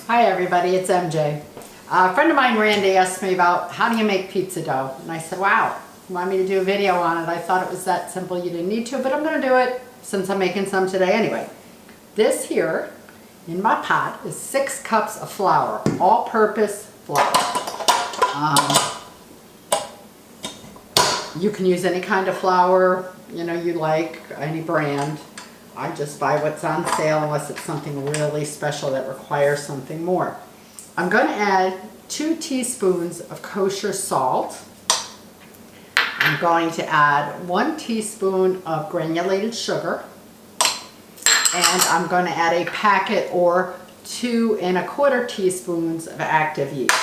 Hi everybody, it's MJ. A friend of mine, Randy, asked me about how do you make pizza dough, and I said, wow, you want me to do a video on it? I thought it was that simple, you didn't need to, but I'm going to do it since I'm making some today anyway. This here in my pot is 6 cups of flour, all-purpose flour. You can use any kind of flour you like, any brand. I just buy what's on sale unless it's something really special that requires something more. I'm going to add 2 teaspoons of kosher salt. I'm going to add 1 teaspoon of granulated sugar. And I'm going to add a packet or 2 1/4 teaspoons of active yeast.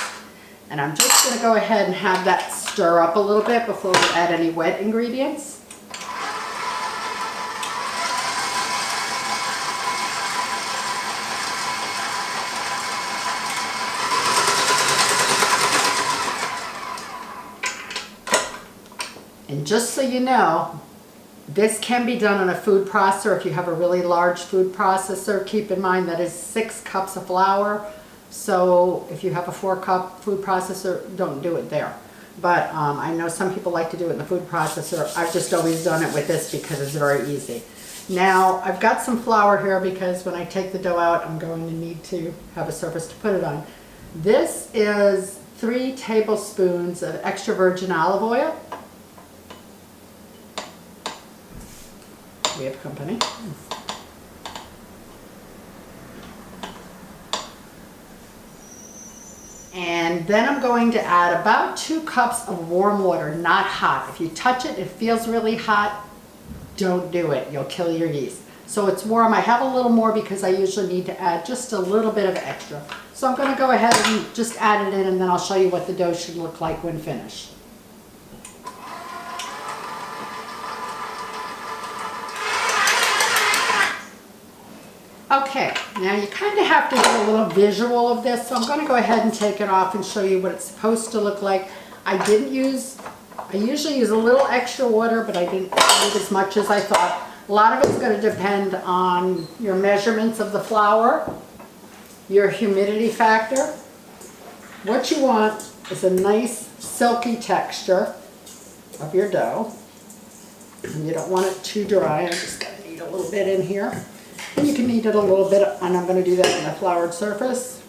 And I'm just going to go ahead and have that stir up a little bit before we add any wet ingredients. And just so you know, this can be done on a food processor. If you have a really large food processor, keep in mind that is 6 cups of flour. So if you have a 4-cup food processor, don't do it there. But I know some people like to do it in the food processor. I've just always done it with this because it's very easy. Now, I've got some flour here because when I take the dough out, I'm going to need to have a surface to put it on. This is 3 tablespoons of extra virgin olive oil. We have company. And then I'm going to add about 2 cups of warm water, not hot. If you touch it, it feels really hot, don't do it. You'll kill your yeast. So it's warm. I have a little more because I usually need to add just a little bit of extra. So I'm going to go ahead and just add it in, and then I'll show you what the dough should look like when finished. Okay, now you kind of have to get a little visual of this, so I'm going to go ahead and take it off and show you what it's supposed to look like. I usually use a little extra water, but I didn't need as much as I thought. A lot of it's going to depend on your measurements of the flour, your humidity factor. What you want is a nice silky texture of your dough. And you don't want it too dry. I'm just going to knead a little bit in here. And you can knead it a little bit, and I'm going to do that on a floured surface.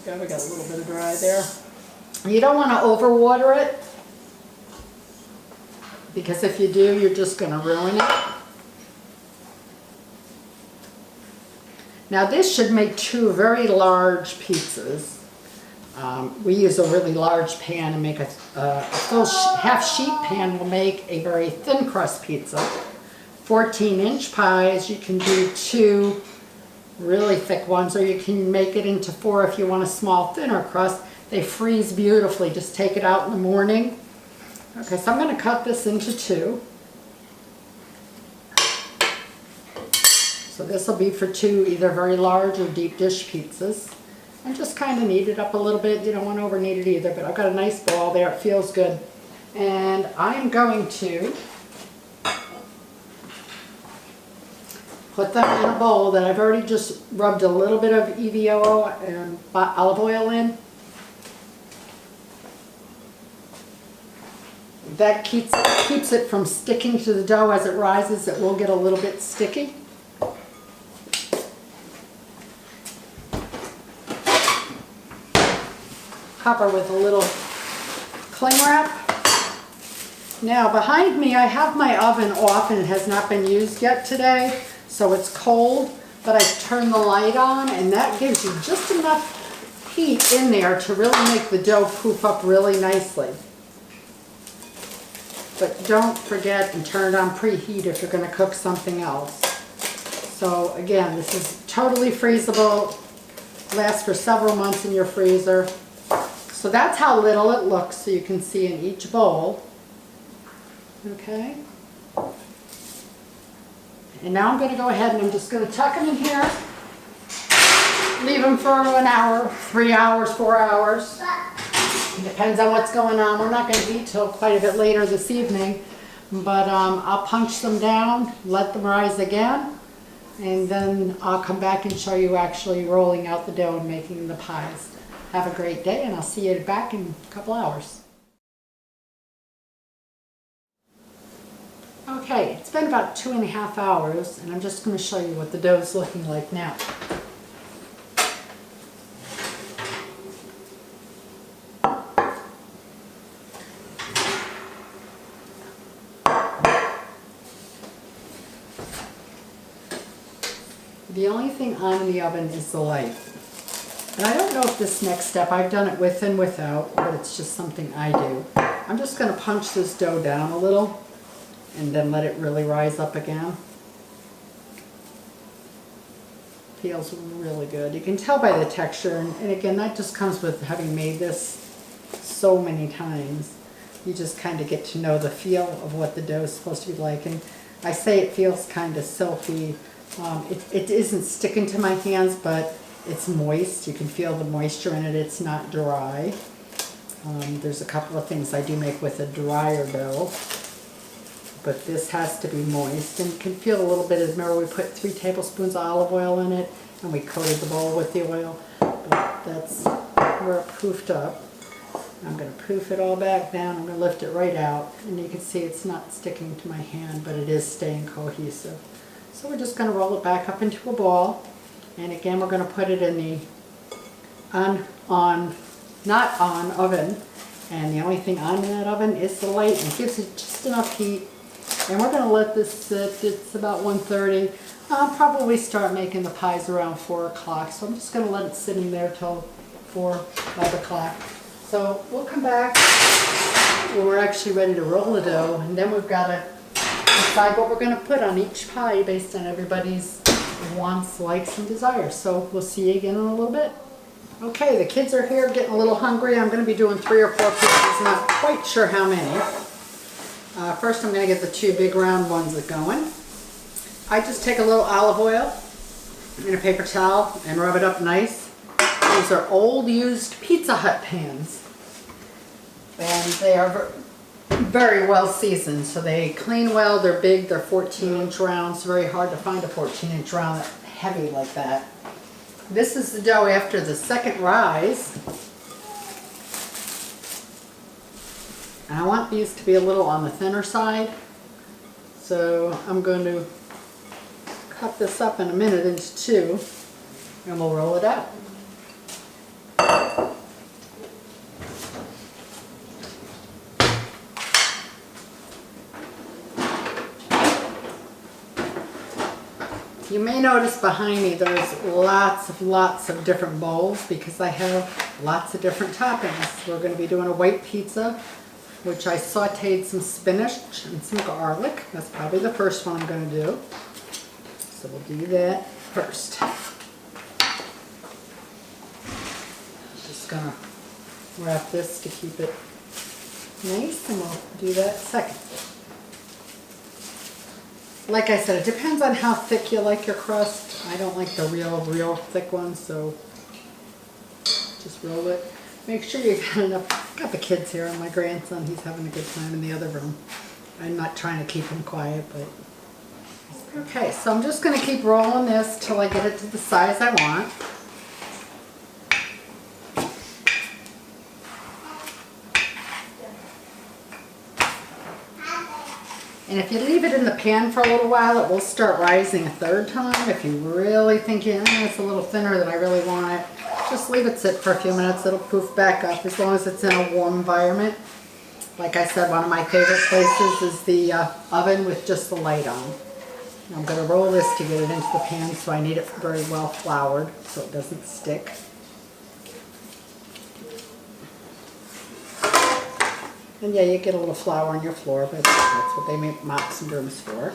There we go, we got a little bit of dry there. You don't want to overwater it, because if you do, you're just going to ruin it. Now this should make 2 very large pizzas. We use a really large pan and make a full half sheet pan will make a very thin crust pizza. 14-inch pies, you can do 2 really thick ones, or you can make it into 4 if you want a small, thinner crust. They freeze beautifully. Just take it out in the morning. Okay, so I'm going to cut this into 2. So this will be for 2 either very large or deep dish pizzas. And just kind of knead it up a little bit. You don't want to over knead it either, but I've got a nice ball there. It feels good. And I'm going to put them in a bowl that I've already just rubbed a little bit of EVO and olive oil in. That keeps it from sticking to the dough as it rises. It will get a little bit sticky. Cover with a little cling wrap. Now behind me I have my oven off and it has not been used yet today. So it's cold, but I've turned the light on, and that gives you just enough heat in there to really make the dough poof up really nicely. But don't forget and turn it on preheat if you're going to cook something else. So again, this is totally freezable, lasts for several months in your freezer. So that's how little it looks, so you can see in each bowl. Okay. And now I'm going to go ahead and I'm just going to tuck them in here, leave them for an hour, 3 hours, 4 hours. It depends on what's going on. We're not going to eat till quite a bit later this evening, but I'll punch them down, let them rise again, and then I'll come back and show you actually rolling out the dough and making the pies. Have a great day, and I'll see you back in a couple hours. Okay, it's been about 2.5 hours, and I'm just going to show you what the dough is looking like now. The only thing on in the oven is the light. And I don't know if this next step, I've done it with and without, but it's just something I do. I'm just going to punch this dough down a little and then let it really rise up again. Feels really good. You can tell by the texture, and again, that just comes with having made this so many times. You just kind of get to know the feel of what the dough is supposed to be like. And I say it feels kind of silky. It isn't sticking to my hands, but it's moist. You can feel the moisture in it. It's not dry. There's a couple of things I do make with a drier dough, but this has to be moist. And you can feel a little bit, remember we put 3 tablespoons of olive oil in it, and we coated the bowl with the oil. But that's where it poofed up. I'm going to poof it all back down. I'm going to lift it right out, and you can see it's not sticking to my hand, but it is staying cohesive. So we're just going to roll it back up into a ball, and again we're going to put it in the not on oven, and the only thing on in that oven is the light, and it gives it just enough heat. And we're going to let this sit. It's about 1:30. I'll probably start making the pies around 4 o'clock, so I'm just going to let it sit in there till 5 o'clock. So we'll come back when we're actually ready to roll the dough, and then we've got to decide what we're going to put on each pie based on everybody's wants, likes, and desires. So we'll see you again in a little bit. Okay, the kids are here getting a little hungry. I'm going to be doing 3 or 4 pieces, not quite sure how many. First I'm going to get the 2 big round ones going. I just take a little olive oil in a paper towel and rub it up nice. These are old used Pizza Hut pans, and they are very well seasoned, so they clean well. They're big, they're 14-inch rounds. It's very hard to find a 14-inch round that's heavy like that. This is the dough after the second rise. And I want these to be a little on the thinner side, so I'm going to cut this up in a minute into 2, and we'll roll it out. You may notice behind me there's lots of different bowls because I have lots of different toppings. We're going to be doing a white pizza, which I sauteed some spinach and some garlic. That's probably the first one I'm going to do. So we'll do that first. Just going to wrap this to keep it nice, and we'll do that second. Like I said, it depends on how thick you like your crust. I don't like the real thick ones, so just roll it. Make sure you've got enough. Got the kids here, and my grandson, he's having a good time in the other room. I'm not trying to keep him quiet, but... Okay, so I'm just going to keep rolling this till I get it to the size I want. And if you leave it in the pan for a little while, it will start rising a third time. If you really think it's a little thinner than I really want it, just leave it sit for a few minutes. It'll poof back up as long as it's in a warm environment. Like I said, one of my favorite places is the oven with just the light on. I'm going to roll this to get it into the pan, so I need it very well floured so it doesn't stick. And yeah, you get a little flour on your floor, but that's what they make mops and brooms for.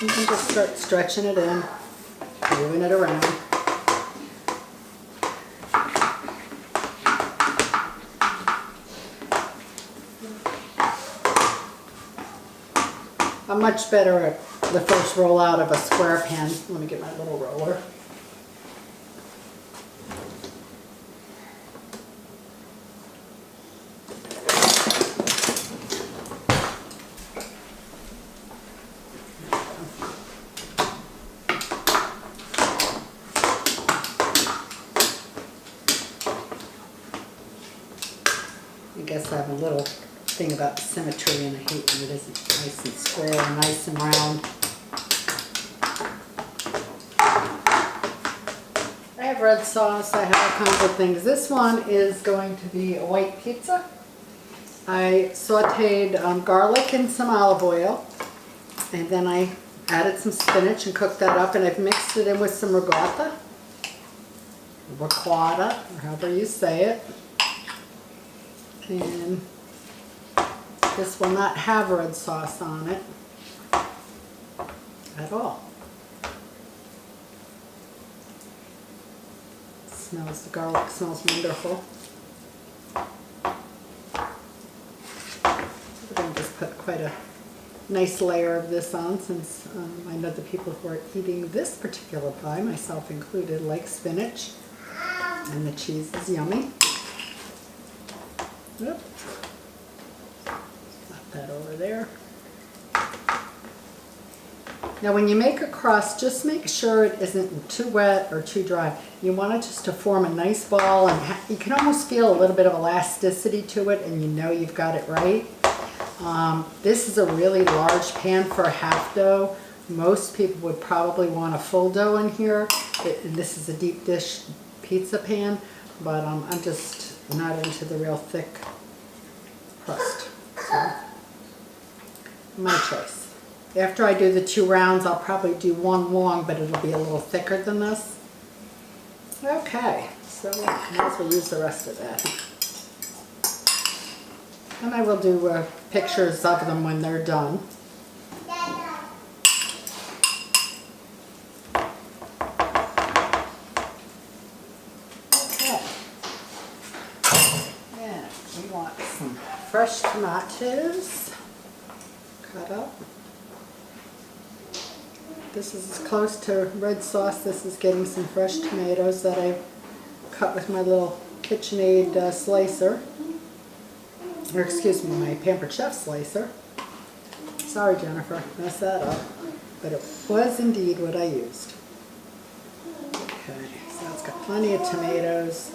You can just start stretching it in, moving it around. I'm much better at the first roll out of a square pan. Let me get my little roller. about symmetry, and I hate when it isn't nice and square and nice and round. I have red sauce, I have all kinds of things. This one is going to be a white pizza. I sauteed garlic in some olive oil, and then I added some spinach and cooked that up, and I've mixed it in with some ricotta, or however you say it. And this will not have red sauce on it at all. The garlic smells wonderful. We're going to just put quite a nice layer of this on, since I know the people who are eating this particular pie, myself included, like spinach, and the cheese is yummy. Yep. Put that over there. Now when you make a crust, just make sure it isn't too wet or too dry. You want it just to form a nice ball, and you can almost feel a little bit of elasticity to it, and you know you've got it right. This is a really large pan for a half dough. Most people would probably want a full dough in here. This is a deep dish pizza pan, but I'm just not into the real thick crust. So, my choice. After I do the 2 rounds, I'll probably do one long, but it'll be a little thicker than this. Okay, so I might as well use the rest of that. And I will do pictures of them when they're done. Okay. And we want some fresh tomatoes cut up. This is as close to red sauce. This is getting some fresh tomatoes that I cut with my little KitchenAid slicer. Or excuse me, my Pampered Chef slicer. Sorry, Jennifer, messed that up. But it was indeed what I used. Okay, so it's got plenty of tomatoes.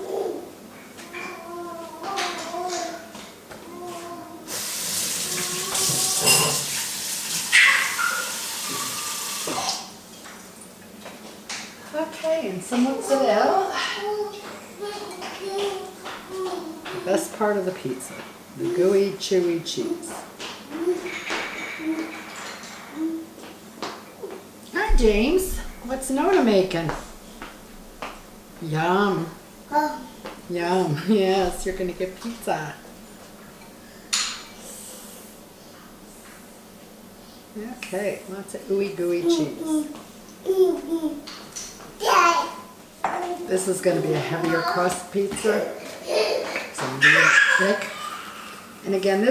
Okay, and some mozzarella. The best part of the pizza, the gooey, chewy cheese. Hi, James. What's Nona making? Yum. Yum. Yes, you're going to get pizza. Okay, lots of ooey gooey cheese. This is going to be a heavier crust pizza. It's really thick. And again,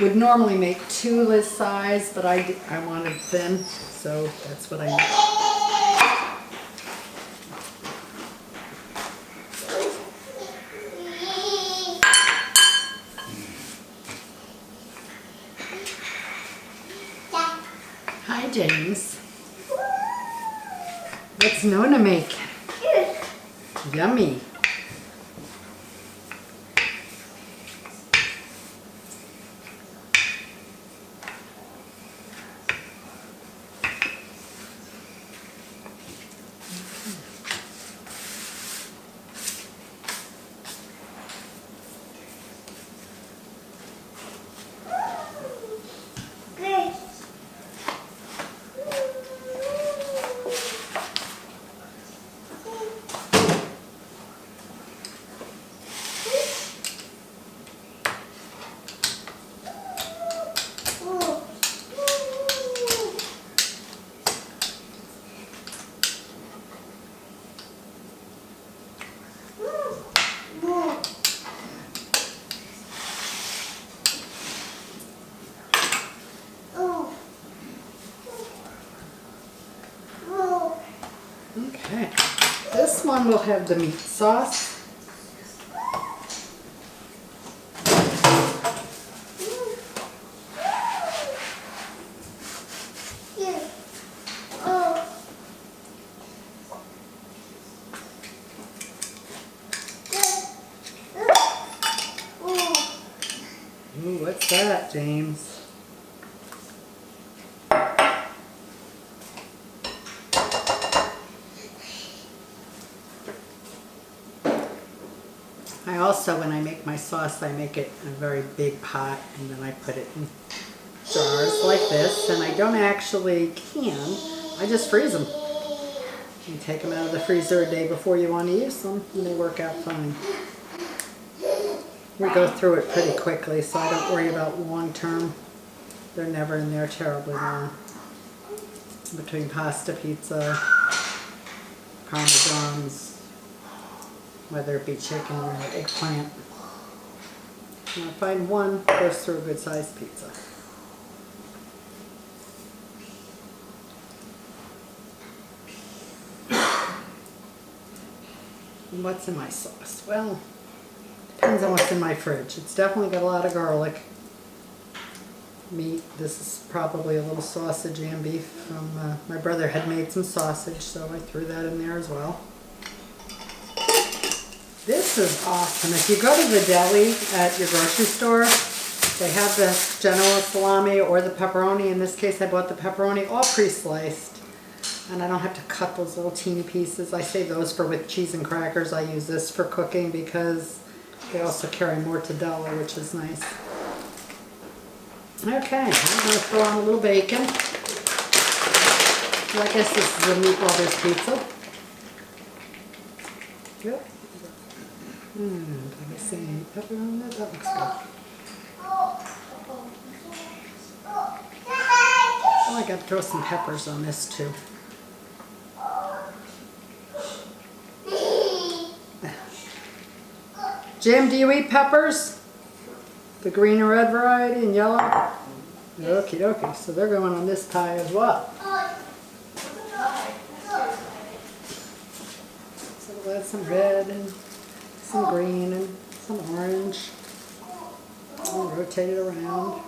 would normally make 2 this size, but I wanted thin, so that's what I made. Hi, James. What's Nona making? Yummy. Okay, this one will have the meat sauce. Ooh, what's that? that, James. I also, when I make my sauce, I make it in a very big pot, and then I put it in jars like this, and I don't actually can. I just freeze them. You take them out of the freezer a day before you want to use them, and they work out fine. We go through it pretty quickly, so I don't worry about long term. They're never in there terribly long. Between pasta, pizza, parmesans, whether it be chicken or eggplant. And I find one goes through a good sized pizza. And what's in my sauce? Well, depends on what's in my fridge. It's definitely got a lot of garlic. Meat. This is probably a little sausage and beef from my brother had made some sausage, so I threw that in there as well. This is awesome. If you go to the deli at your grocery store, they have the Genoa salami or the pepperoni. In this case, I bought the pepperoni all pre-sliced, and I don't have to cut those little teeny pieces. I save those for with cheese and crackers. I use this for cooking because they also carry mortadella, which is nice. Okay, I'm going to throw on a little bacon. Well, I guess this is a Meat Lovers pizza. Yep. Let me see. Pepper on that? That looks good. Oh, I got to throw some peppers on this too. Jim, do you eat peppers? The green and red variety and yellow? Okie dokie, so they're going on this pie as well. So we'll add some red and some green and some orange. We'll rotate it around.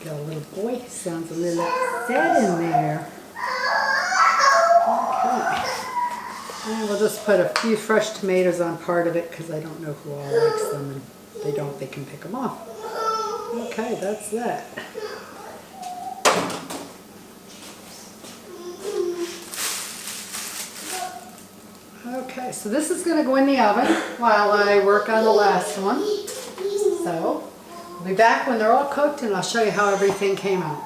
Got a little boy who sounds a little upset in there. Okay. And we'll just put a few fresh tomatoes on part of it because I don't know who all likes them, and if they don't, they can pick them off. Okay, that's that. Okay, so this is going to go in the oven while I work on the last one. So, I'll be back when they're all cooked and I'll show you how everything came out.